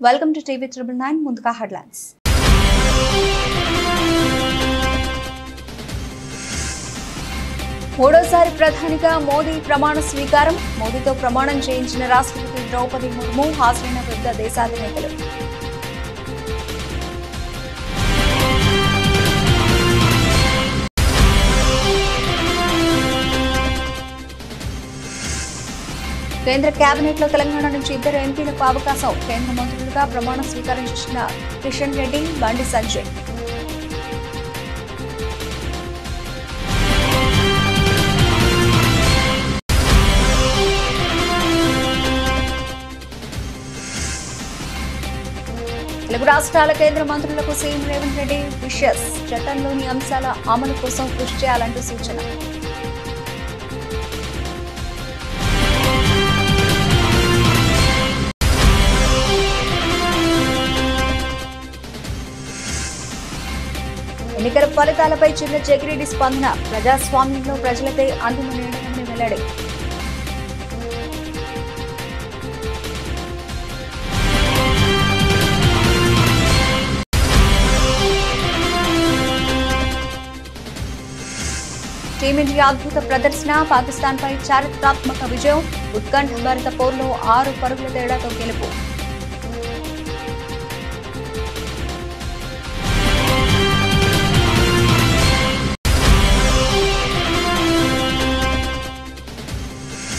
Welcome to TV 999 ముందుగా headlines. మూడోసారి ప్రధానిగా మోదీ ప్రమాణ స్వీకారం. మోదీతో ప్రమాణం చేయించిన రాష్ట్రపతి ద్రౌపది ముర్ము, హాజరైన వివిధ దేశాధినేతలు. కేంద్ర కేబినెట్ లో తెలంగాణ నుంచి 2 ఎంపీలకు అవకాశం. కేంద్ర మంత్రులుగా ప్రమాణ స్వీకారం చేసిన కిషన్ రెడ్డి, బండి సంజయ్. తెలుగు రాష్ట్రాల కేంద్ర మంత్రులకు సీఎం రేవంత్ రెడ్డి విషెస్. చట్టంలోని అంశాల అమలు కోసం కృషి చేయాలంటూ సూచన. ఎన్నికల ఫలితాలపై చిన్న జగిరెడ్డి స్పందన. ప్రజాస్వామ్యంలో ప్రజలపై అంతిమ నిర్ణయమని వెల్లడి. టీమిండియా అద్భుత ప్రదర్శన. పాకిస్తాన్పై చారిత్రాత్మక విజయం. ఉత్కంఠభరిత పోరులో 6 పరుగుల తేడాతో గెలుపు.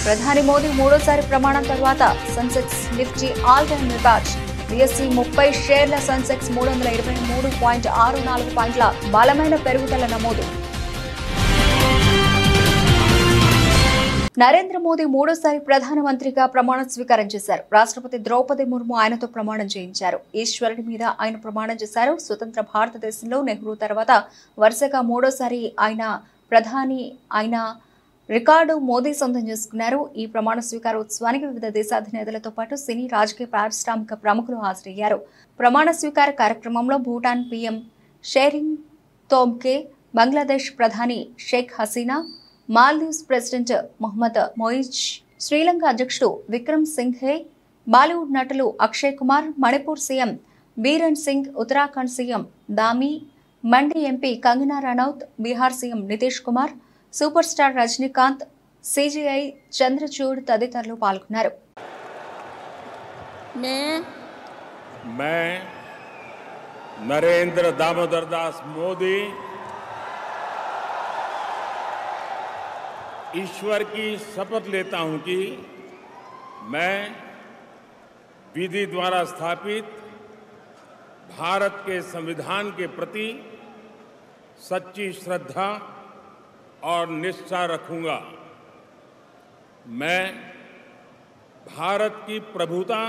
ప్రధాని మోదీ మూడోసారి ప్రమాణం తర్వాత Sensex Nifty all time record. BSc 30 షేర్ల, సెన్సెక్స్ 323.64 పాయింట్ల బలమైన పెరుగుదల నమోదు. నరేంద్ర మోదీ మూడోసారి ప్రధానమంత్రిగా ప్రమాణ స్వీకారం చేశారు. రాష్ట్రపతి ద్రౌపది ముర్ము ఆయనతో ప్రమాణం చేయించారు. ఈశ్వరుడి మీద ఆయన ప్రమాణం చేశారు. స్వతంత్ర భారతదేశంలో నెహ్రూ తర్వాత వరుసగా మూడోసారి ఆయన ప్రధాని అయిన రికార్డు మోదీ సొంతం చేసుకున్నారు. ఈ ప్రమాణ స్వీకారోత్సవానికి వివిధ దేశాధినేతలతో పాటు సినీ, రాజకీయ, పారిశ్రామిక ప్రముఖులు హాజరయ్యారు. ప్రమాణ స్వీకార కార్యక్రమంలో భూటాన్ పీఎం షెరింగ్ తోబ్గే, బంగ్లాదేశ్ ప్రధాని షేక్ హసీనా, మాల్దీవ్స్ ప్రెసిడెంట్ మొహమ్మద్ మొయిజ్, శ్రీలంక అధ్యక్షుడు విక్రమ్ సింఘే, బాలీవుడ్ నటులు Akshay Kumar, Manipur CM Biren Singh, Uttarakhand CM Dhami, Mandi MP Kangana Ranaut, Bihar CM Nitish Kumar, super star Rajinikanth, CJI Chandrachud తదితరులు పాల్గొన్నారు. मैं नरेंद्र दामोदर दास मोदी ईश्वर की शपथ लेता हूं कि मैं विधि द्वारा स्थापित भारत के संविधान के प्रति सच्ची श्रद्धा और निष्ठा रखूंगा। मैं भारत की प्रभुता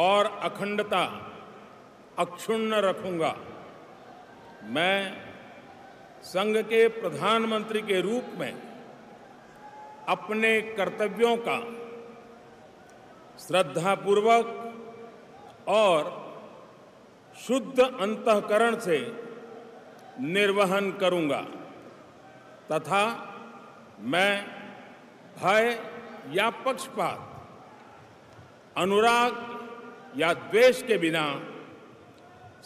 और अखंडता अक्षुण्ण रखूंगा। मैं संघ के प्रधानमंत्री के रूप में अपने कर्तव्यों का श्रद्धापूर्वक और शुद्ध अंतःकरण से निर्वहन करूंगा तथा मैं भय या पक्षपात, अनुराग या द्वेष के बिना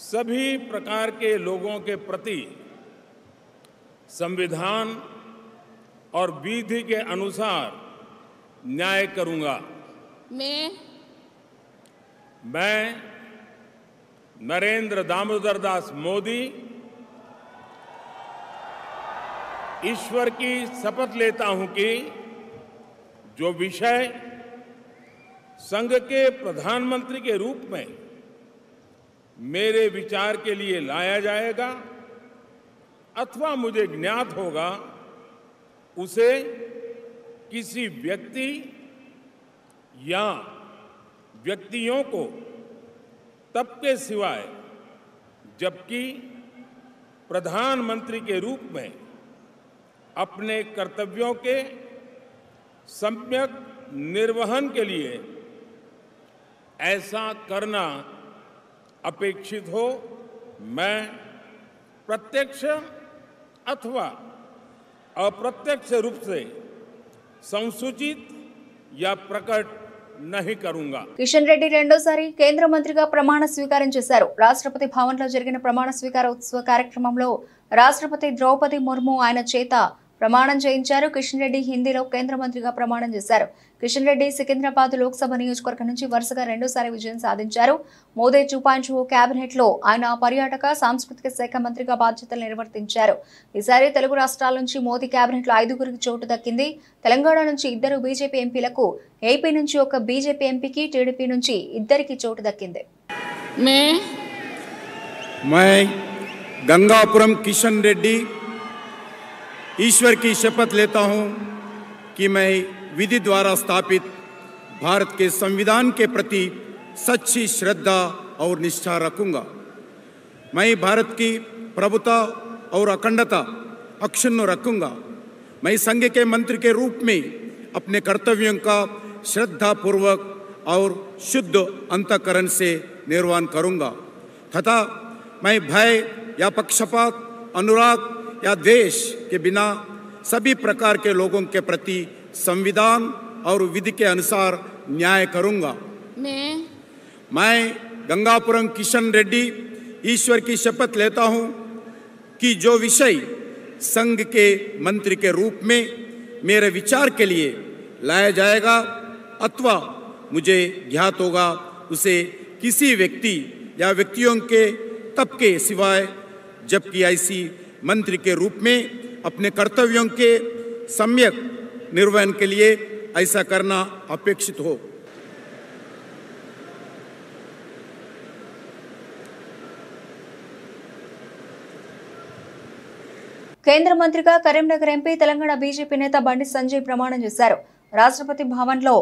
सभी प्रकार के लोगों के प्रति संविधान और विधि के अनुसार न्याय करूंगा। मैं नरेंद्र दामोदर दास मोदी ईश्वर की शपथ लेता हूं कि जो विषय संघ के प्रधानमंत्री के रूप में मेरे विचार के लिए लाया जाएगा अथवा मुझे ज्ञात होगा, उसे किसी व्यक्ति या व्यक्तियों को तब के सिवाय जबकि प्रधानमंत्री के रूप में अपने कर्तव्यों के सम्यक निर्वहन के लिए ऐसा करना अपेक्षित हो, मैं प्रत्यक्ष अथवा अप्रत्यक्ष रूप से संसूचित या प्रकट नहीं करूंगा। కిషన్ రెడ్డి రెండోసారి కేంద్ర మంత్రిగా ప్రమాణ స్వీకారం చేశారు. రాష్ట్రపతి భవన్లో జరిగిన ప్రమాణ స్వీకార ఉత్సవ కార్యక్రమంలో రాష్ట్రపతి ద్రౌపది ముర్ము ఆయన చేత ప్రమాణం చేయించారు. కిషన్ రెడ్డి హిందీలో కేంద్ర మంత్రిగా ప్రమాణం చేశారు. కిషన్ రెడ్డి సికింద్రాబాద్ లోక్సభ నియోజకవర్గం నుంచి వరుసగా రెండోసారి విజయం సాధించారు. మోదీ 2.0 కేబినెట్ లో ఆయన పర్యాటక సాంస్కృతిక శాఖ మంత్రిగా బాధ్యతలు నిర్వర్తించారు. ఈసారి తెలుగు రాష్ట్రాల నుంచి మోదీ కేబినెట్ లో 5గురికి చోటు దక్కింది. తెలంగాణ నుంచి 2 బీజేపీ ఎంపీలకు, ఏపీ నుంచి 1 బీజేపీ ఎంపీకి, టీడీపీ నుంచి 2 చోటు దక్కింది. मैं गंगापुरम किशन रेड्डी ईश्वर की शपथ लेता हूं कि मैं विधि द्वारा स्थापित भारत के संविधान के प्रति सच्ची श्रद्धा और निष्ठा रखूंगा। मैं भारत की प्रभुता और अखंडता अक्षुण्ण रखूंगा। मैं संघ के मंत्री के रूप में अपने कर्तव्यों का श्रद्धापूर्वक और शुद्ध अंतःकरण से निर्वहन करूंगा तथा मैं भय या पक्षपात, अनुराग या द्वेष के बिना सभी प्रकार के लोगों के प्रति संविधान और विधि के अनुसार न्याय करूंगा। मैं गंगापुरम किशन रेड्डी ईश्वर की शपथ लेता हूं कि जो विषय संघ के मंत्री के रूप में मेरे विचार के लिए लाया जाएगा अथवा मुझे ज्ञात होगा उसे किसी व्यक्ति या व्यक्तियों के तब के सिवाय जबकि ऐसी मंत्री के रूप में अपने कर्तव्यों के सम्यक निर्वहन के लिए ऐसा करना अपेक्षित हो। కేంద్ర మంత్రిగా కరీంనగర్ ఎంపీ తెలంగాణ బీజేపీ నేత బండి సంజయ్ ప్రమాణం చేశారు. రాష్ట్రపతి భవన్లో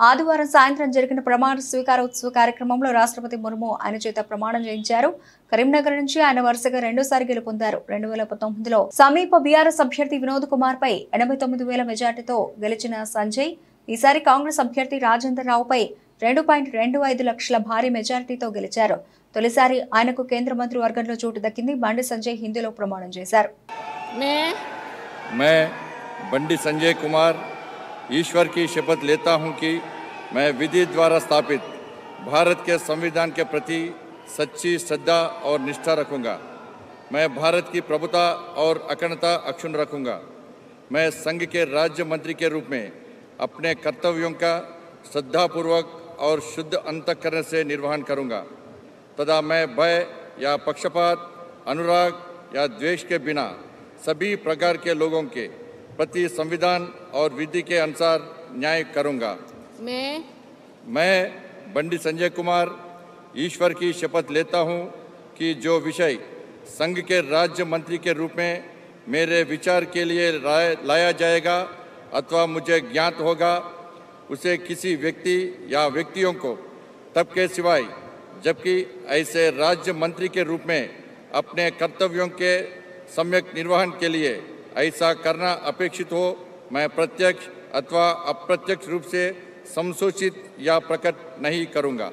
ఆదివారం సాయంత్రం జరిగిన ప్రమాణ స్వీకారోత్సవ కార్యక్రమంలో రాష్ట్రపతి ముర్ము ఆయన చేత ప్రమాణం చేయించారు. కరీంనగర్ నుంచి ఆయన వరుసగా రెండోసారి గెలుపొందారు. 2019లో సమీప బీఆర్ఎస్ అభ్యర్థి వినోద్ కుమార్ పై 89,000 మెజార్టీతో గెలిచిన సంజయ్ ఈసారి కాంగ్రెస్ అభ్యర్థి రాజేందర్ రావుపై 2.25 లక్షల భారీ మెజార్టీతో గెలిచారు. తొలిసారి ఆయనకు కేంద్ర మంత్రి వర్గంలో చోటు దక్కింది. బండి సంజయ్ హిందీలో ప్రమాణం చేశారు. मैं बंडी संजय कुमार ईश्वर की शपथ लेता हूं कि मैं विधि द्वारा स्थापित भारत के संविधान के प्रति सच्ची श्रद्धा और निष्ठा रखूंगा। मैं भारत की प्रभुता और अखंडता अक्षुण्ण रखूंगा। मैं संघ के राज्य मंत्री के रूप में अपने कर्तव्यों का श्रद्धापूर्वक और शुद्ध अंतःकरण से निर्वहन करूंगा तथा मैं भय या पक्षपात, अनुराग या द्वेष के बिना सभी प्रकार के लोगों के प्रति संविधान और विधि के अनुसार न्याय करूंगा। मैं बंडी संजय कुमार ईश्वर की शपथ लेता हूं कि जो विषय संघ के राज्य मंत्री के रूप में मेरे विचार के लिए लाया जाएगा अथवा मुझे ज्ञात होगा उसे किसी व्यक्ति या व्यक्तियों को तब के सिवाय जबकि ऐसे राज्य मंत्री के रूप में अपने कर्तव्यों के सम्यक निर्वहन के लिए ऐसा करना अपेक्षित हो मैं प्रत्यक्ष अथवा अप्रत्यक्ष रूप से संसूचित या प्रकट नहीं करूंगा।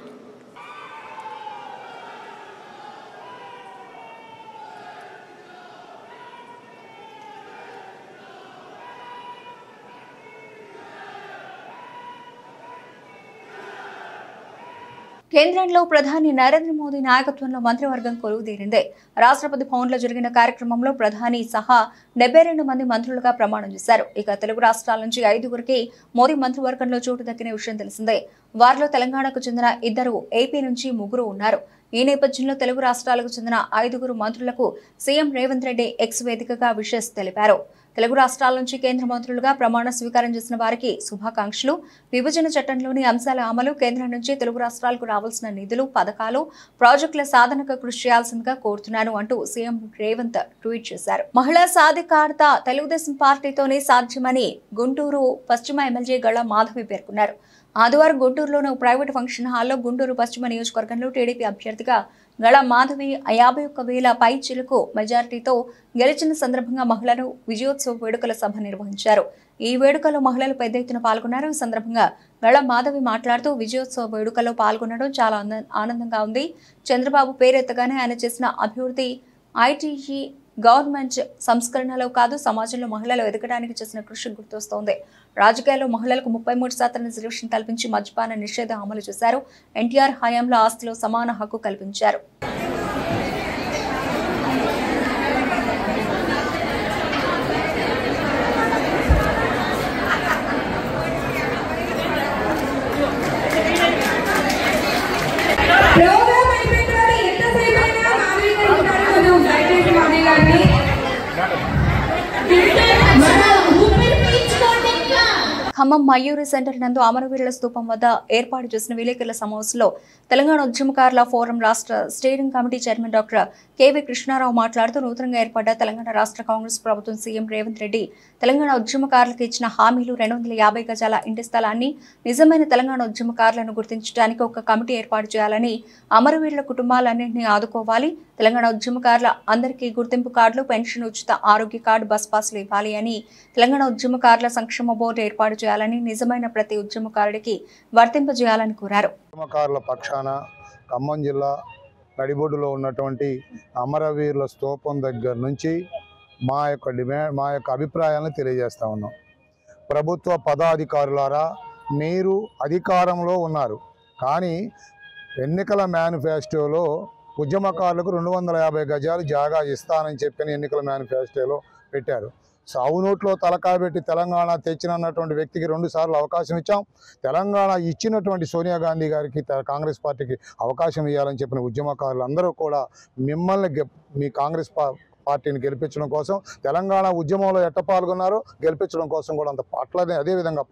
కేంద్రంలో ప్రధాని నరేంద్ర మోదీ నాయకత్వంలో మంత్రివర్గం కొలువుదీరింది. రాష్ట్రపతి భవన్లో జరిగిన కార్యక్రమంలో ప్రధాని సహా 72 మంది మంత్రులుగా ప్రమాణం చేశారు. ఇక తెలుగు రాష్ట్రాల నుంచి 5గురికి మోదీ మంత్రివర్గంలో చోటు దక్కిన విషయం తెలిసిందే. వారిలో తెలంగాణకు చెందిన 2, ఏపీ నుంచి 3 ఉన్నారు. ఈ నేపథ్యంలో తెలుగు రాష్ట్రాలకు చెందిన 5గురు మంత్రులకు సీఎం రేవంత్ రెడ్డి ఎక్స్ వేదికగా విషెస్ తెలిపారు. తెలుగు రాష్ట్రాల నుంచి కేంద్ర మంత్రులుగా ప్రమాణ స్వీకారం చేసిన వారికి శుభాకాంక్షలు. విభజన చట్టంలోని అంశాల అమలు, కేంద్రం నుంచి తెలుగు రాష్ట్రాలకు రావాల్సిన నిధులు, పథకాలు, ప్రాజెక్టుల సాధనకు కృషి చేయాల్సిందిగా కోరుతున్నాను అంటూ సీఎం రేవంత్ ట్వీట్ చేశారు. మహిళా సాధికారత తెలుగుదేశం పార్టీతోనే సాధ్యమని గుంటూరు పశ్చిమ ఎమ్మెల్యే గళ మాధవి పేర్కొన్నారు. ఆదివారం గుంటూరులోని ప్రైవేట్ ఫంక్షన్ హాల్లో గుంటూరు పశ్చిమ నియోజకవర్గంలో టీడీపీ అభ్యర్థిగా గళ మాధవి 51,000 పై చిలుకు మెజార్టీతో గెలిచిన సందర్భంగా మహిళలు విజయోత్సవ వేడుకల సభ నిర్వహించారు. ఈ వేడుకలో మహిళలు పెద్ద ఎత్తున పాల్గొన్నారు. ఈ సందర్భంగా గళ మాధవి మాట్లాడుతూ విజయోత్సవ వేడుకల్లో పాల్గొనడం చాలా ఆనందంగా ఉంది. చంద్రబాబు పేరెత్తగానే ఆయన చేసిన అభివృద్ధి ఐటీఈ గవర్నమెంట్ సంస్కరణలో కాదు, సమాజంలో మహిళలు ఎదగడానికి చేసిన కృషి గుర్తొస్తోంది. రాజకీయాల్లో మహిళలకు 33% రిజర్వేషన్ కల్పించి మద్యపాన నిషేధం అమలు చేశారు. ఎన్టీఆర్ హయాంలో ఆస్తిలో సమాన హక్కు కల్పించారు. ఖమ్మం మయూరి సెంటర్ నందు అమరవీరుల స్తూపం వద్ద ఏర్పాటు చేసిన విలేకరుల సమావేశంలో తెలంగాణ ఉద్యమకారుల ఫోరం రాష్ట్ర steering committee chairman doctor K V Krishnarao మాట్లాడుతూ నూతనంగా ఏర్పడ్డ తెలంగాణ రాష్ట్ర కాంగ్రెస్ ప్రభుత్వం సీఎం రేవంత్ రెడ్డి తెలంగాణ ఉద్యమకారులకు ఇచ్చిన హామీలు 250 గజాల ఇంటి స్థలాన్ని నిజమైన తెలంగాణ ఉద్యమకారులను గుర్తించడానికి ఒక కమిటీ ఏర్పాటు చేయాలని, అమరవీరుల కుటుంబాలన్నింటినీ ఆదుకోవాలి, తెలంగాణ ఉద్యమకారుల అందరికీ గుర్తింపు కార్డులు, పెన్షన్, ఉచిత ఆరోగ్య కార్డు, బస్ పాసులు ఇవ్వాలి అని, తెలంగాణ ఉద్యమకారుల సంక్షేమ బోర్డు ఏర్పాటు చేయాలని, నిజమైన ప్రతి ఉద్యమకారుడికి వర్తింపజేయాలని కోరారు. ఉద్యమకారుల పక్షాన ఖమ్మం జిల్లా నడిబొడ్డులో ఉన్నటువంటి అమరవీరుల స్తూపం దగ్గర నుంచి మా యొక్క అభిప్రాయాలను తెలియజేస్తా ఉన్నాం. ప్రభుత్వ పదాధికారులారా, మీరు అధికారంలో ఉన్నారు, కానీ ఎన్నికల మేనిఫెస్టోలో ఉద్యమకారులకు 250 గజాలు జాగా ఇస్తానని చెప్పిన ఎన్నికల మేనిఫెస్టోలో పెట్టారు. సావు నోట్లో తలకాయ పెట్టి తెలంగాణ తెచ్చినటువంటి వ్యక్తికి 2 సార్లు అవకాశం ఇచ్చాం. తెలంగాణ ఇచ్చినటువంటి సోనియా గాంధీ గారికి కాంగ్రెస్ పార్టీకి అవకాశం ఇవ్వాలని చెప్పిన ఉద్యమకారులు అందరూ కూడా మిమ్మల్ని మీ కాంగ్రెస్ పార్టీని గెలిపించడం కోసం, తెలంగాణ ఉద్యమంలో ఎట్ట పాల్గొన్నారో గెలిపించడం కోసం కూడా అంత అట్లనే అదేవిధంగా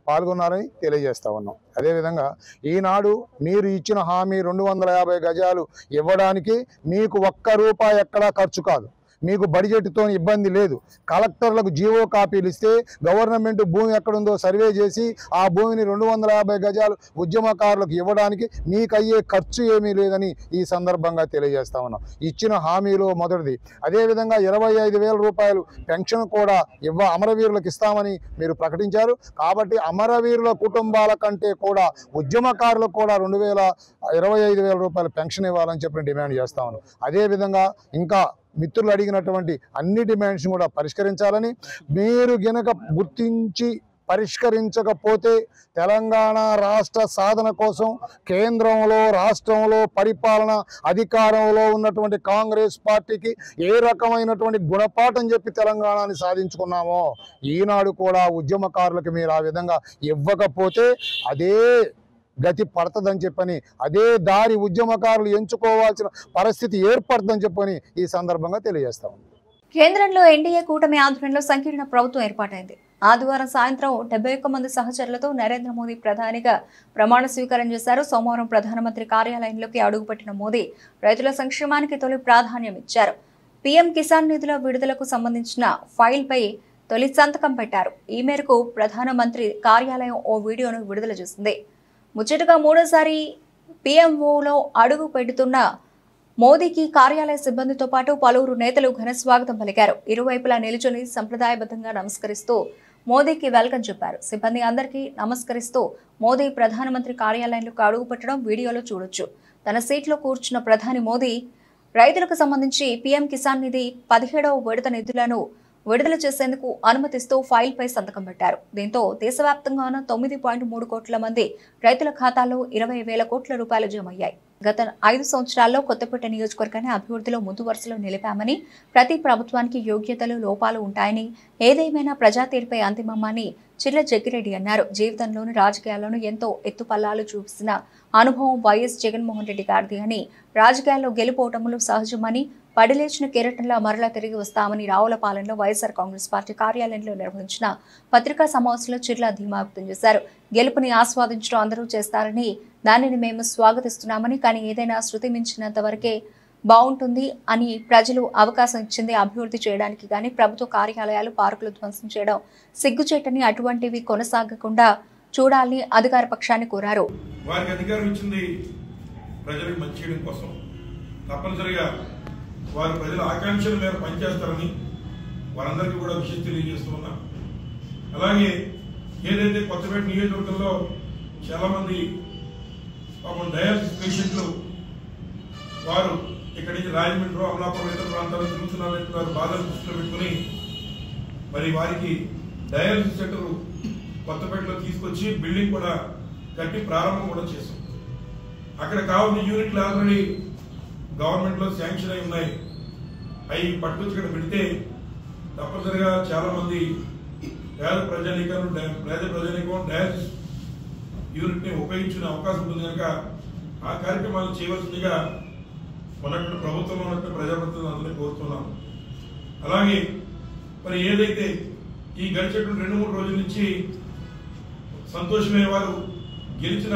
పాల్గొన్నారని తెలియజేస్తా ఉన్నాం. అదేవిధంగా ఈనాడు మీరు ఇచ్చిన హామీ 250 గజాలు ఇవ్వడానికి మీకు ₹1 ఎక్కడా ఖర్చు కాదు. మీకు బడ్జెట్తో ఇబ్బంది లేదు. కలెక్టర్లకు జీవో కాపీలు ఇస్తే గవర్నమెంట్ భూమి ఎక్కడుందో సర్వే చేసి ఆ భూమిని 250 గజాలు ఉద్యమకారులకు ఇవ్వడానికి మీకు అయ్యే ఖర్చు ఏమీ లేదని ఈ సందర్భంగా తెలియజేస్తా ఉన్నాం. ఇచ్చిన హామీలో మొదటిది. అదేవిధంగా 25,000 రూపాయలు పెన్షన్ కూడా అమరవీరులకు ఇస్తామని మీరు ప్రకటించారు. కాబట్టి అమరవీరుల కుటుంబాల కంటే కూడా ఉద్యమకారులకు కూడా 25,000 రూపాయల పెన్షన్ ఇవ్వాలని చెప్పి డిమాండ్ చేస్తా ఉన్నాం. అదేవిధంగా ఇంకా మిత్రులు అడిగినటువంటి అన్ని డిమాండ్స్ కూడా పరిష్కరించాలని, మీరు గనక గుర్తించి పరిష్కరించకపోతే తెలంగాణ రాష్ట్ర సాధన కోసం కేంద్రంలో రాష్ట్రంలో పరిపాలన అధికారంలో ఉన్నటువంటి కాంగ్రెస్ పార్టీకి ఏ రకమైనటువంటి గుణపాఠం చెప్పి తెలంగాణని సాధించుకున్నామో, ఈనాడు కూడా ఉద్యమకారులకు మీరు ఆ విధంగా ఇవ్వకపోతే అదే గతి పడుతుందని చెప్పని, అదే దారి ఉద్యమకారులు ఎంచుకోవాల్సిన పరిస్థితి ఏర్పడుతుందని చెప్పని ఈ సందర్భంగా తెలియజేస్తాం. కేంద్రంలో ఎన్డీఏ కూటమి ఆధ్వర్యంలో సంకీర్ణ ప్రభుత్వం ఏర్పాటైంది. ఆదివారం సాయంత్రం 71 మంది సహచరులతో నరేంద్ర మోదీ ప్రధానిగా ప్రమాణ స్వీకారం చేశారు. సోమవారం ప్రధానమంత్రి కార్యాలయంలోకి అడుగుపెట్టిన మోదీ రైతుల సంక్షేమానికి తొలి ప్రాధాన్యం ఇచ్చారు. పీఎం కిసాన్ నిధుల విడుదలకు సంబంధించిన ఫైల్పై తొలి సంతకం పెట్టారు. ఈ మేరకు ప్రధానమంత్రి కార్యాలయం ఓ వీడియోను విడుదల చేసింది. ముచ్చటగా మూడోసారి పీఎంఓలో అడుగు పెడుతున్న మోదీకి కార్యాలయ సిబ్బందితో పాటు పలువురు నేతలు ఘన స్వాగతం పలికారు. ఇరువైపులా నిలుచొని సంప్రదాయబద్ధంగా నమస్కరిస్తూ మోదీకి వెల్కమ్ చెప్పారు. సిబ్బంది అందరికీ నమస్కరిస్తూ మోదీ ప్రధానమంత్రి కార్యాలయంలోకి అడుగు పెట్టడం వీడియోలో చూడొచ్చు. తన సీట్లో కూర్చున్న ప్రధాని మోదీ రైతులకు సంబంధించి పీఎం కిసాన్ నిధి 17వ విడత నిధులను విడుదల చేసేందుకు అనుమతిస్తూ ఫైల్పై సంతకం పెట్టారు. దీంతో దేశవ్యాప్తంగా 9.3 కోట్ల మంది రైతుల ఖాతాల్లో 20,000 కోట్ల రూపాయలు జమ అయ్యాయి. గత 5 సంవత్సరాల్లో కొత్తపేట నియోజకవర్గాన్ని అభివృద్ధిలో ముందు వరుసలో నిలిపామని, ప్రతి ప్రభుత్వానికి యోగ్యతలు లోపాలు ఉంటాయని, ఏదేమైనా ప్రజా తీర్పై అంతిమమని చిర్ల జగ్గిరెడ్డి అన్నారు. జీవితంలోని రాజకీయాల్లోనూ ఎంతో ఎత్తుపల్లాలు చూసిన అనుభవం వైఎస్ జగన్మోహన్ రెడ్డి గారిది అని, రాజకీయాల్లో గెలుపోటములు సహజమని, పడిలేచిన కెరటంలో మరలా తిరిగి వస్తామని రావులపాలెంలో వైఎస్ఆర్ కాంగ్రెస్ పార్టీ కార్యాలయంలో నిర్వహించిన పత్రికా సమావేశంలో చిర్ల ధీమా వ్యక్తం చేశారు. గెలుపుని ఆస్వాదించడం అందరూ చేస్తారని, దానిని మేము స్వాగతిస్తున్నామని, కానీ ఏదైనా శృతి మించినంత వరకే బాగుంటుంది అని ప్రజలు అవకాశం ఇచ్చింది అభివృద్ధి చేయడానికి కానీ ప్రభుత్వ కార్యాలయాలు, పార్కులు ధ్వంసం చేయడం సిగ్గుచేటని, అటువంటివి కొనసాగకుండా చూడాలని అధికార పక్షాన్ని కోరారు. వారికి అధికారం ఇచ్చింది ప్రజలకు మంచి చేయడం కోసం. తప్పనిసరిగా వారు ప్రజల ఆకాంక్షల మేర పనిచేస్తారని వారందరికీ కూడా విషయం తెలియజేస్తూ ఉన్నా. అలాగే ఏదైతే కొత్తపేట నియోజకవర్గంలో చాలా మంది పాపం డయాలసిస్ పేషెంట్లు వారు ఇక్కడి నుంచి రాజమండ్రి, అమలాపురం ఇతర ప్రాంతాలకు తిరుగుతున్నారంటే వారు బాధలు దృష్టిలో పెట్టుకుని మరి వారికి డయాలసిస్ సెంటర్ కొత్తపేటలో తీసుకొచ్చి బిల్డింగ్ కూడా కట్టి ప్రారంభం కూడా చేశాం. అక్కడ కావాల్సిన యూనిట్లు ఆల్రెడీ గవర్నమెంట్లో శాంక్షన్ అయి ఉన్నాయి. అవి పట్టుకొచ్చి ఇక్కడ పెడితే తప్పనిసరిగా చాలా మంది పేద ప్రజానీకం డయాలసిస్ యూనిట్ ని ఉపయోగించుకునే అవకాశం ఉంటుంది కనుక ఆ కార్యక్రమాలు చేయవలసిందిగా ఉన్నటువంటి ప్రభుత్వంలో ఉన్నటువంటి ప్రజాప్రతినిధులు అందరినీ కోరుతున్నాం. అలాగే మరి ఏదైతే ఈ గడిచేటువంటి 2-3 రోజుల నుంచి సంతోషమే వారు గెలిచిన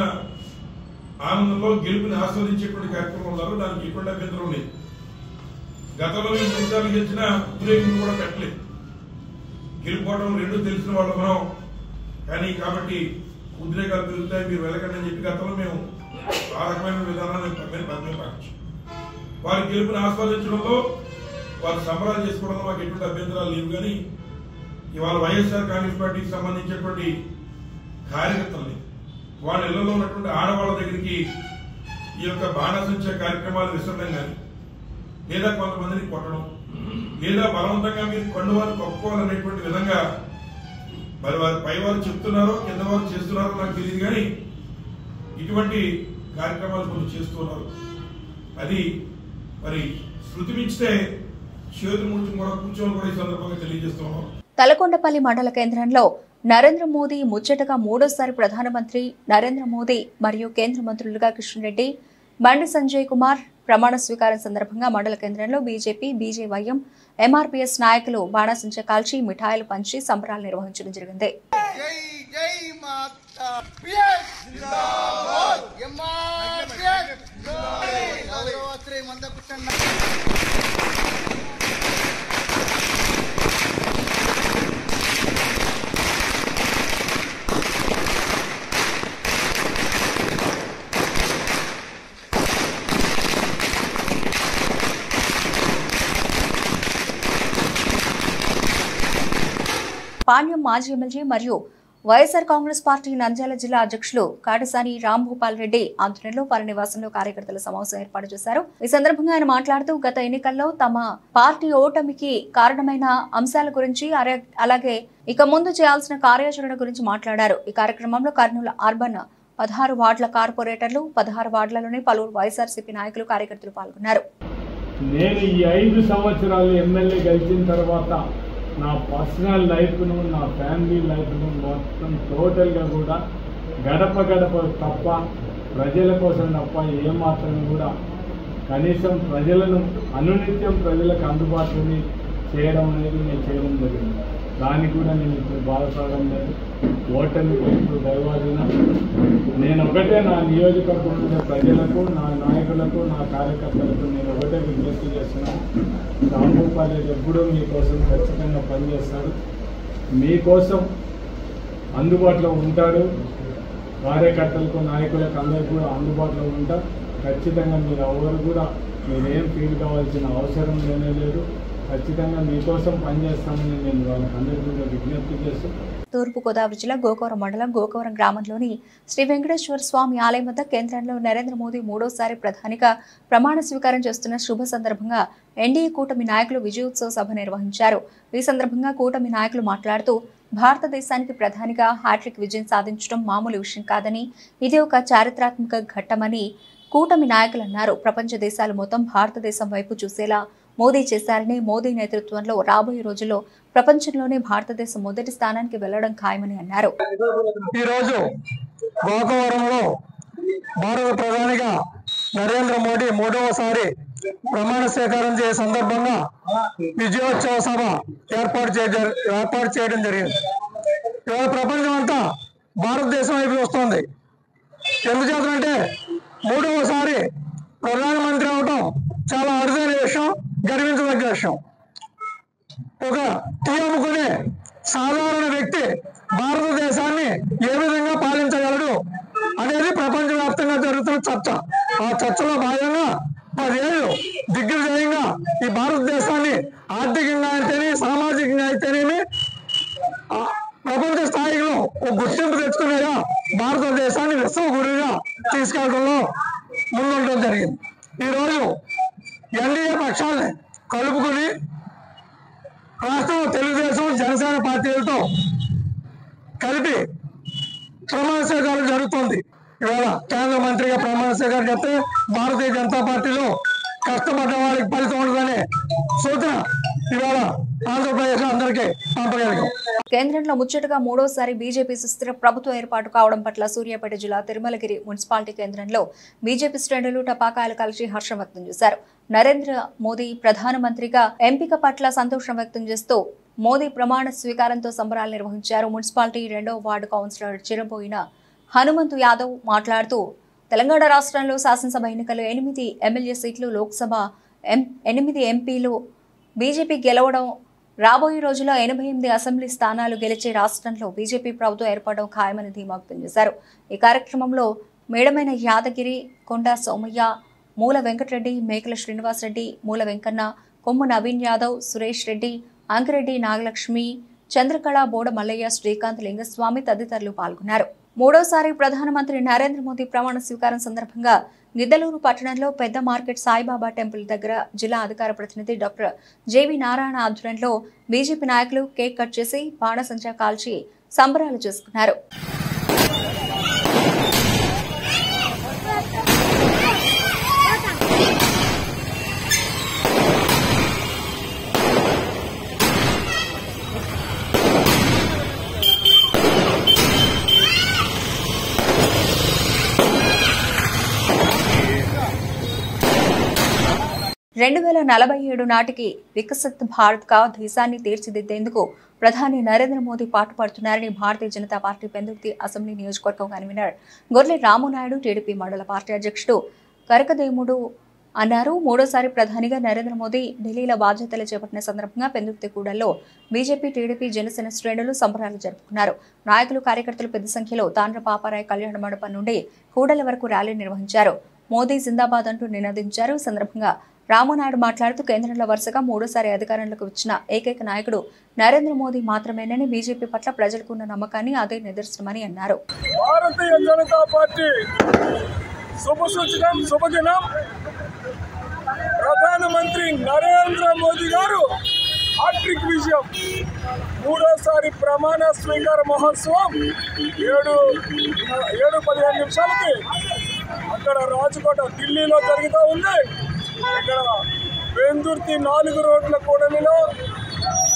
ఆనందంలో గెలుపుని ఆస్వాదించేటువంటి కార్యక్రమం ఉన్నారు. దానికి ఎటువంటి అభ్యంతరం ఉంది. గతంలో మేము 3 సార్లు గెలిచిన ఊరేగింపు కూడా పెట్టలేదు. గెలుపుకోవడం 2 తెలిసిన వాళ్ళు మనం కానీ కాబట్టి ఉద్రేకాలు పెరుగుతాయి, మీరు వెళ్ళకండి అని చెప్పి గతంలో మేము ఆ రకమైన విధానాన్ని పాటించాం. వారి గెలుపుని ఆస్వాదించడంలో వారు సంబరాలు చేసుకోవడంలో మాకు ఎటువంటి అభ్యంతరాలు లేవు. కానీ ఇవాళ వైఎస్ఆర్ కాంగ్రెస్ పార్టీకి సంబంధించినటువంటి కార్యకర్తల్ని వాళ్ళ ఇళ్లలో ఉన్నటువంటి ఆడవాళ్ళ దగ్గరికి ఈ యొక్క బాణసంచ కార్యక్రమాలు విసరడం కానీ లేదా కొంతమందిని కొట్టడం లేదా బలవంతంగా మీరు కండువారు కప్పుకోవాలనేటువంటి విధంగా మరి వారి పైవారు చెప్తున్నారో కింద వారు చేస్తున్నారో నాకు తెలియదు. కానీ ఇటువంటి కార్యక్రమాలు కొన్ని చేస్తున్నారు. అది మరి శృతి మించితే చేతులు ముడుచుని కూడా కూర్చొని కూడా ఈ సందర్భంగా తెలియజేస్తున్నాం. తలకొండపల్లి మండల కేంద్రంలో నరేంద్ర మోదీ ముచ్చటగా 3వ ప్రధానమంత్రి నరేంద్ర మోదీ మరియు కేంద్ర మంత్రులుగా కిషన్ రెడ్డి, బండి సంజయ్ కుమార్ ప్రమాణ స్వీకారం సందర్భంగా మండల కేంద్రంలో బీజేపీ, బీజేవైఎం, ఎంఆర్పీఎస్ నాయకులు బాణాసంచా కాల్చి మిఠాయిలు పంచి సంబరాలు నిర్వహించడం జరిగింది. పాణ్యం మాజీ ఎమ్మెల్యే మరియు వైఎస్ఆర్ కాంగ్రెస్ పార్టీ నంద్యాల జిల్లా అధ్యక్షులు కాటసాని రాంభూపాల్ రెడ్డి ఆధ్వర్యంలో వారి నివాసంలో కార్యకర్తల సమావేశం ఏర్పాటు చేశారు. ఈ సందర్భంగా ఆయన మాట్లాడుతూ గత ఎన్నికల్లో తమ పార్టీ ఓటమికి కారణమైన అంశాల గురించి అలాగే ఇక ముందు చేయాల్సిన కార్యాచరణ గురించి మాట్లాడారు. ఈ కార్యక్రమంలో కర్నూలు అర్బన్ 16 వార్డుల కార్పొరేటర్లు, 16 వార్డులలోని పలువురు వైఎస్ఆర్సీపీ నాయకులు, కార్యకర్తలు పాల్గొన్నారు. నేను ఈ 5 సంవత్సరాలు ఎమ్మెల్యే గెలిచిన తర్వాత నా పర్సనల్ లైఫ్ను, నా ఫ్యామిలీ లైఫ్ను మొత్తం టోటల్గా కూడా గడప గడప తప్ప ప్రజల కోసం తప్ప ఏమాత్రం కూడా కనీసం ప్రజలను అనునిత్యం ప్రజలకు అందుబాటులోని చేయడం అనేది నేను చేయడం జరిగింది. దానికి కూడా నేను ఇప్పుడు బాధపడడం లేదు. ఓటమికి ఇప్పుడు దైవాదిన నేను ఒకటే నా నియోజకవర్గంలో ప్రజలకు, నా నాయకులకు, నా కార్యకర్తలకు నేను ఒకటే విజ్ఞప్తి చేస్తున్నాను. రాంభూపాల్ రెడ్డి ఎప్పుడూ మీకోసం ఖచ్చితంగా పనిచేస్తాడు, మీకోసం అందుబాటులో ఉంటాడు. కార్యకర్తలకు, నాయకులకు అందరికీ కూడా అందుబాటులో ఉంటా. ఖచ్చితంగా మీరు ఎవరు కూడా మీరేం ఫీల్ కావాల్సిన అవసరం లేదు. ఖచ్చితంగా మీకోసం పనిచేస్తామని నేను వాళ్ళకి అందరికీ కూడా విజ్ఞప్తి చేస్తాను. తూర్పుగోదావరి జిల్లా గోకవరం మండలం గోకవరం గ్రామంలోని శ్రీ వెంకటేశ్వర స్వామి ఆలయం వద్ద కేంద్రంలో నరేంద్ర మోదీ 3వసారి ప్రధానిగా ప్రమాణ స్వీకారం చేస్తున్న శుభ సందర్భంగా ఎన్డీఏ కూటమి నాయకులు విజయోత్సవ సభ నిర్వహించారు. ఈ సందర్భంగా కూటమి నాయకులు మాట్లాడుతూ భారతదేశానికి ప్రధానిగా హ్యాట్రిక్ విజయం సాధించడం మామూలు విషయం కాదని, ఇది ఒక చారిత్రాత్మక ఘట్టమని కూటమి నాయకులు అన్నారు. ప్రపంచ దేశాలు మొత్తం భారతదేశం వైపు చూసేలా మోదీ చేశారని, మోదీ నేతృత్వంలో రాబోయే రోజుల్లో ప్రపంచంలోనే భారతదేశం మొదటి స్థానానికి వెళ్లడం ఖాయమని అన్నారు. ఈరోజు గోకవరంలో భారత ప్రధానిగా నరేంద్ర మోడీ 3వసారి ప్రమాణ స్వీకారం చేసే సందర్భంగా విజయోత్సవ సభ ఏర్పాటు చేయడం జరిగింది. ఇవాళ ప్రపంచం అంతా భారతదేశం వైపు వస్తుంది. ఎందుచేతంటే 3వసారి ప్రధానమంత్రి అవటం చాలా అరుదైన విషయం, గర్వించదగ్గ విషయం. ఒక టీ అమ్ముకునే సాధారణ వ్యక్తి భారతదేశాన్ని ఏ విధంగా పాలించగలడు అనేది ప్రపంచవ్యాప్తంగా జరుగుతున్న చర్చ. ఆ చర్చలో భాగంగా 10 ఏళ్ళు దిగ్విజయంగా ఈ భారతదేశాన్ని ఆర్థికంగా అయితేనే, సామాజికంగా అయితేనేమి ప్రపంచ స్థాయిలో ఒక గుర్తింపు తెచ్చుకునేలా భారతదేశాన్ని విశ్వగురువుగా తీసుకెళ్లడంలో ముందుండడం జరిగింది. ఈరోజు ఎన్డీఏ పక్షాలని కలుపుకుని రాష్ట్రంలో తెలుగుదేశం, జనసేన పార్టీలతో కలిపి ప్రమాణ స్వీకారం జరుగుతుంది. ఇవాళ కేంద్ర మంత్రిగా ప్రమాణ స్వీకారం చేస్తే భారతీయ జనతా పార్టీలో కష్టపడ్డ వారికి ఫలితం ఉంటుందనే సూచన ఇవాళ ఆంధ్రప్రదేశ్ అందరికీ పంపగలిగాం. కేంద్రంలో ముచ్చటగా మూడోసారి బీజేపీ సుస్థిర ప్రభుత్వం ఏర్పాటు కావడం పట్ల సూర్యాపేట జిల్లా తిరుమలగిరి మున్సిపాలిటీ కేంద్రంలో బీజేపీ శ్రేణులు టపాకాయలు కలిసి హర్షం వ్యక్తం చేశారు. నరేంద్ర మోదీ ప్రధానమంత్రిగా ఎంపిక పట్ల సంతోషం వ్యక్తం చేస్తూ మోదీ ప్రమాణ స్వీకారంతో సంబరాలు నిర్వహించారు. మున్సిపాలిటీ 2వ వార్డు కౌన్సిలర్ చిరబోయిన హనుమంతు యాదవ్ మాట్లాడుతూ తెలంగాణ రాష్ట్రంలో శాసనసభ ఎన్నికలు 8 ఎమ్మెల్యే సీట్లు, లోక్సభ 8 ఎంపీలు బీజేపీ గెలవడం, రాబోయే రోజుల్లో 88 అసెంబ్లీ స్థానాలు గెలిచే రాష్ట్రంలో బీజేపీ ప్రభుత్వం ఏర్పడడం ఖాయమని ధీమా వ్యక్తం చేశారు. ఈ కార్యక్రమంలో మేడమైన యాదగిరి, కొండ సోమయ్య, మూల వెంకటరెడ్డి, మేకల శ్రీనివాసరెడ్డి, మూల వెంకన్న, కొమ్ము నవీన్ యాదవ్, సురేష్ రెడ్డి, అంకిరెడ్డి, నాగలక్ష్మి, చంద్రకళ, బోడ మల్లయ్య, శ్రీకాంత్, లింగస్వామి తదితరులు పాల్గొన్నారు. మూడోసారి ప్రధానమంత్రి నరేంద్ర మోదీ ప్రమాణ స్వీకారం సందర్భంగా గిద్దలూరు పట్టణంలో పెద్ద మార్కెట్ సాయిబాబా టెంపుల్ దగ్గర జిల్లా అధికార ప్రతినిధి డాక్టర్ జేవి నారాయణ ఆధ్వర్యంలో బీజేపీ నాయకులు కేక్ కట్ చేసి బాణసంచా కాల్చి సంబరాలు చేసుకున్నారు. రెండు 2047 నాటికి వికసిత్ భారత్ గా దేశాన్ని తీర్చిదిద్దేందుకు ప్రధాని నరేంద్ర మోదీ పాటుపడుతున్నారని భారతీయ జనతా పార్టీ పెందుర్తి అసెంబ్లీ నియోజకవర్గం కన్వీనర్ గొర్లె రామునాయుడు, టీడీపీ మండల పార్టీ అధ్యక్షుడు కరకదేముడు అన్నారు. మూడోసారి ప్రధానిగా నరేంద్ర మోదీ ఢిల్లీలో బాధ్యతలు చేపట్టిన సందర్భంగా పెందుర్తి కూడల్లో బీజేపీ, టీడీపీ, జనసేన శ్రేణులు సంబరాలు జరుపుకున్నారు. నాయకులు, కార్యకర్తలు పెద్ద సంఖ్యలో తాండ్ర పాపారాయ్ కళ్యాణ మండపం నుండి కూడలి వరకు ర్యాలీ నిర్వహించారు. మోదీ జిందాబాద్ అంటూ నినదించారు. ఈ సందర్భంగా రామునాయుడు మాట్లాడుతూ కేంద్రంలో వరుసగా మూడోసారి అధికారంలోకి వచ్చిన ఏకైక నాయకుడు నరేంద్ర మోదీ మాత్రమేనని, బీజేపీ పట్ల ప్రజలకు ఉన్న నమ్మకాన్ని అదే నిదర్శనమని అన్నారు. భారతీయ జనతా పార్టీ శుభసూచకం, శుభదినం. ప్రధానమంత్రి నరేంద్ర మోదీ గారు హ్యాట్రిక్ విజయం. మూడోసారి ప్రమాణ స్వీకార మహోత్సవం 7:15 నిమిషాలకి అక్కడ రాజకోట ఢిల్లీలో జరుగుతూ ఉంది. ఇక్కడ పెందుర్తి 4 రోడ్ల కూడలిలో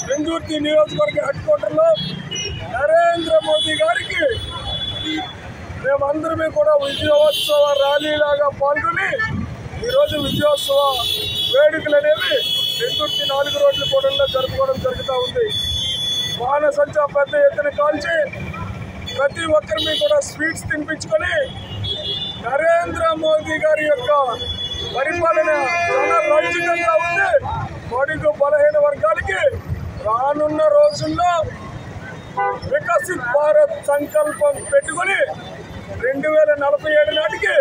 పెందుర్తి నియోజకవర్గ హెడ్ క్వార్టర్లో నరేంద్ర మోదీ గారికి మేమందరమే కూడా విజయోత్సవ ర్యాలీలాగా పాల్గొని ఈరోజు విజయోత్సవ వేడుకలు అనేవి పెందుర్తి 4 రోడ్ల కూడలిలో జరుపుకోవడం జరుగుతూ ఉంది. బాణసంచా పెద్ద ఎత్తున కాల్చి ప్రతి ఒక్కరిని కూడా స్వీట్స్ తినిపించుకొని నరేంద్ర మోదీ గారి యొక్క పరిపాలన చాలా రాజ్యాంగంగా ఉంది. బడుగు బలహీన వర్గాలకి రానున్న రోజుల్లో వికసిత్ భారత్ సంకల్పం పెట్టుకుని 2047 నాటికి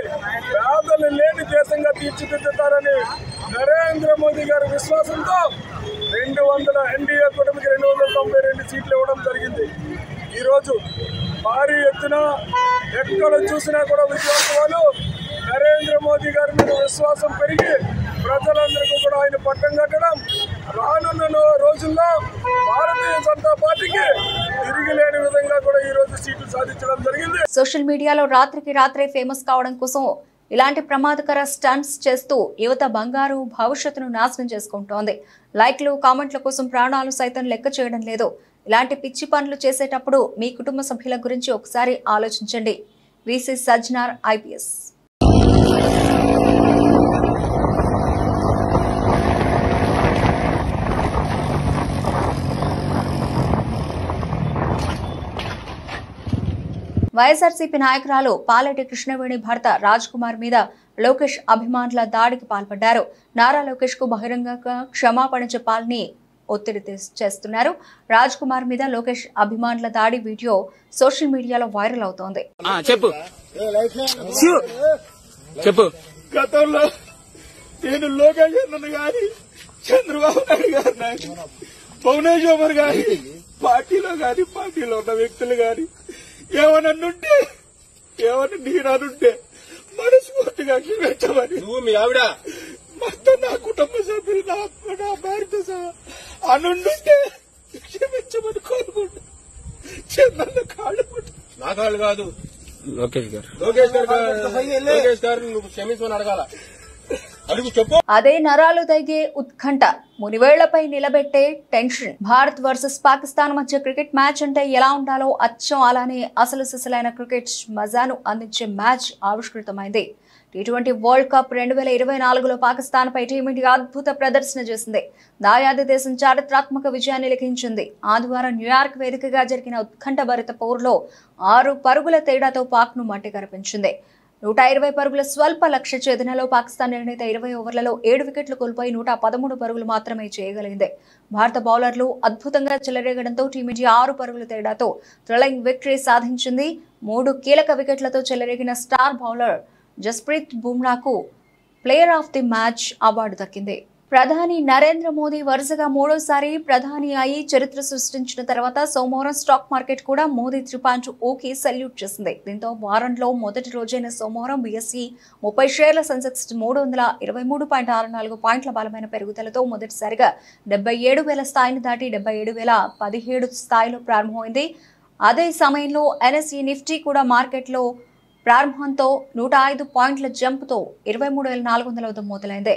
పేదలు లేని దేశంగా తీర్చిదిద్దుతారని నరేంద్ర మోదీ గారి విశ్వాసంతో 200 ఎన్డీఏ కూటమికి 292 సీట్లు ఇవ్వడం జరిగింది. ఈరోజు భారీ ఎత్తున ఎక్కడ చూసినా కూడా విశ్వాసాలు నరేంద్ర మోదీ గారి మీద విశ్వాసం పెరిగి ప్రజలందరికీ కూడా ఆయన పట్టం కట్టడం, రానున్న రోజుల్లో భారతీయ జనతా పార్టీకి తిరిగిలేని విధంగా కూడా ఈ రోజు సీట్లు సాధించడం జరిగింది. సోషల్ మీడియాలో రాత్రికి రాత్రే ఫేమస్ కావడం కోసం ఇలాంటి ప్రమాదకర స్టంట్స్ చేస్తూ యువత బంగారు భవిష్యత్తును నాశనం చేసుకుంటోంది. లైక్లు, కామెంట్ల కోసం ప్రాణాలు సైతం లెక్క చేయడం లేదు. ఇలాంటి పిచ్చి పనులు చేసేటప్పుడు మీ కుటుంబ సభ్యుల గురించి ఒకసారి ఆలోచించండి. VC Sajjanar, IPS. వైఎస్ఆర్సీపీ నాయకురాలు పాలెటి కృష్ణవేణి భర్త రాజ్ కుమార్ మీద లోకేష్ అభిమానుల దాడికి పాల్పడ్డారు. నారా లోకేష్ కు బహిరంగంగా క్షమాపణ చెప్పాలని ఒత్తిడి చేస్తున్నారు. రాజ్ కుమార్ మీద లోకేష్ అభిమానుల దాడి వీడియో సోషల్ మీడియాలో వైరల్ అవుతోంది. గతంలో నేను లోకేష్ అన్నను గాని, చంద్రబాబు నాయుడు గారు, భువనేశ్వర్ గారి పార్టీలో ఉన్న వ్యక్తులు గాని ఏమన్నుంటే నీరానుంటే మనస్ఫూర్తిగా క్షమించమని, నువ్వు మీ ఆవిడ మొత్తం నా కుటుంబ సభ్యులు, నా భార్యతో సహా అనుంటే క్షమించమని కోరుకుంటా. నా కాళ్ళు కాదు లోకేష్ గారు నువ్వు క్షమించమని అడగాల. అడుగు చెప్పు. అదే నరాలు తగ్గే ఉత్కంఠ, మునివేళ్లపై నిలబెట్టే టెన్షన్. భారత్ వర్సెస్ పాకిస్తాన్ మధ్య క్రికెట్ మ్యాచ్ అంటే ఎలా ఉండాలో అచ్చం అలానే అసలు సిసలైన క్రికెట్ మజాను అందించే మ్యాచ్ ఆవిష్కృతమైంది. T20 వరల్డ్ కప్ 2024లో పాకిస్తాన్ పై టీమిండియా అద్భుత ప్రదర్శన చేసింది. దాయాది దేశం చారిత్రాత్మక విజయాన్ని లిఖించింది. ఆదివారం న్యూయార్క్ వేదికగా జరిగిన ఉత్కంఠభరిత పోరులో 6 పరుగుల తేడాతో పాక్ ను మట్టి కనిపించింది. 120 పరుగుల స్వల్ప లక్ష్య ఛేదనలో పాకిస్తాన్ నిర్ణీత 20 ఓవర్లలో 7 వికెట్లు కోల్పోయి 113 పరుగులు మాత్రమే చేయగలిగింది. భారత బౌలర్లు అద్భుతంగా చెలరేగడంతో టీమిండియా 6 పరుగుల తేడాతో థ్రిల్లింగ్ విక్టరీ సాధించింది. 3 కీలక వికెట్లతో చెలరేగిన స్టార్ బౌలర్ జస్ప్రీత్ బుమ్రాకు player of the match award దక్కింది. ప్రధాని నరేంద్ర మోదీ వరుసగా 3వ ప్రధాని అయి చరిత్ర సృష్టించిన తర్వాత సోమవారం స్టాక్ మార్కెట్ కూడా మోదీ 3.0కి సల్యూట్ చేసింది. దీంతో వారంలో మొదటి రోజైన సోమవారం BSE 30 షేర్ల సెన్సెక్స్ 323.64 పాయింట్ల బలమైన పెరుగుదలతో మొదటిసారిగా 77,000 స్థాయిని దాటి 77,017 స్థాయిలో ప్రారంభమైంది. అదే సమయంలో NSE నిఫ్టీ కూడా మార్కెట్లో ప్రారంభంతో 105 పాయింట్ల జంప్తో 23,400 వద్ద మొదలైంది.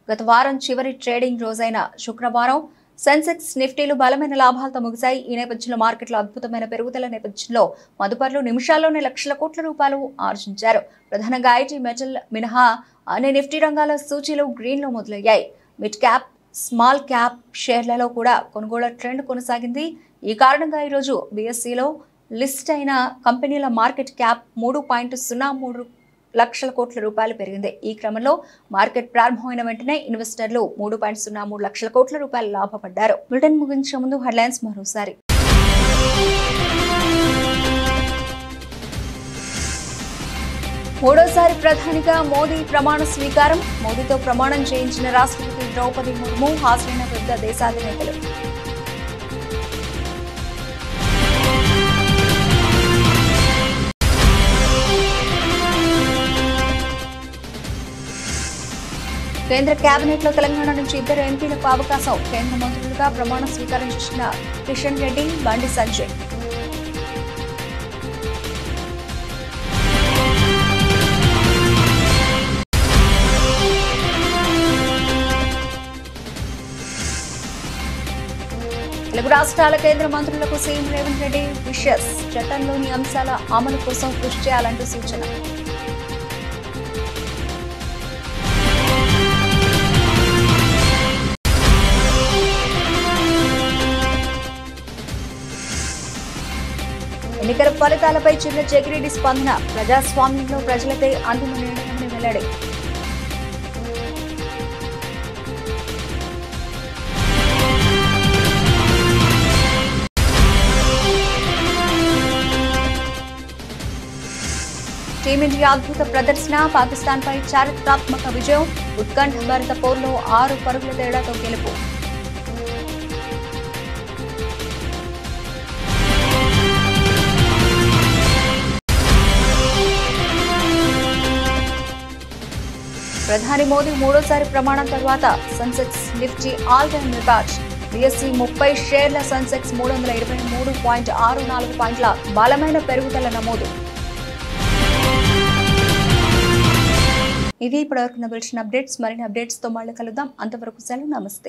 గత వారం చివరి ట్రేడింగ్ రోజైన శుక్రవారం సెన్సెక్స్ నిఫ్టీలు బలమైన లాభాలతో ముగిశాయి. ఈ నేపథ్యంలో మార్కెట్లో అద్భుతమైన పెరుగుదల నేపథ్యంలో మదుపర్లు నిమిషాల్లోనే లక్షల కోట్ల రూపాయలు ఆర్జించారు. ప్రధానంగా IT, మెటల్ మినహా అన్ని నిఫ్టీ రంగాల సూచీలు గ్రీన్లో మొదలయ్యాయి. మిడ్ క్యాప్, స్మాల్ క్యాప్ షేర్లలో కూడా కొనుగోళ్ల ట్రెండ్ కొనసాగింది. ఈ కారణంగా ఈరోజు BSEలో లిస్ట్ అయిన కంపెనీల మార్కెట్ క్యాప్ 3.03 లక్షల కోట్ల రూపాయలు పెరిగింది. ఈ క్రమంలో మార్కెట్ ప్రారంభమైన వెంటనే ఇన్వెస్టర్లు 3.03 లక్షల కోట్ల రూపాయలు లాభపడ్డారు. బులెటిన్ ముగించే ముందు హెడ్లైన్స్ మరోసారి. మూడోసారి ప్రధానిగా మోదీ ప్రమాణ స్వీకారం. మోదీతో ప్రమాణం చేయించిన రాష్ట్రపతి ద్రౌపది ముర్ము, హాజరైన వివిధ దేశాధినేతలు. కేంద్ర కేబినెట్ లో తెలంగాణ నుంచి 2 ఎంపీలకు అవకాశం. కేంద్ర మంత్రులుగా ప్రమాణ స్వీకారం చేసిన కిషన్ రెడ్డి, బండి సంజయ్. తెలుగు రాష్ట్రాల కేంద్ర మంత్రులకు సీఎం రేవంత్ రెడ్డి విషెస్. చట్టంలోని అంశాల అమలు కోసం కృషి చేయాలంటూ సూచన. ఎన్నికల ఫలితాలపై చిన్న జగిరెడ్డి స్పందన. ప్రజాస్వామ్యంలో ప్రజలపై అంతిమ నిర్ణయమని వెల్లడి. టీమిండియా అద్భుత ప్రదర్శన. పాకిస్తాన్ పై చారిత్రాత్మక విజయం. ఉత్కంఠభరిత పోరులో 6 పరుగుల తేడాతో గెలుపు. ప్రధాని మోదీ మూడోసారి ప్రమాణం తర్వాత Sensex Nifty all time record. BSE 30 షేర్ల సెన్సెక్స్ 323.64 పాయింట్ల బలమైన పెరుగుదల నమోదు. ఇవి ఇప్పటివరకు బులెటిన్ అప్డేట్స్. మరిన్ని అప్డేట్స్ తో మళ్ళీ కలుద్దాం. అంతవరకు సెలవు. నమస్తే.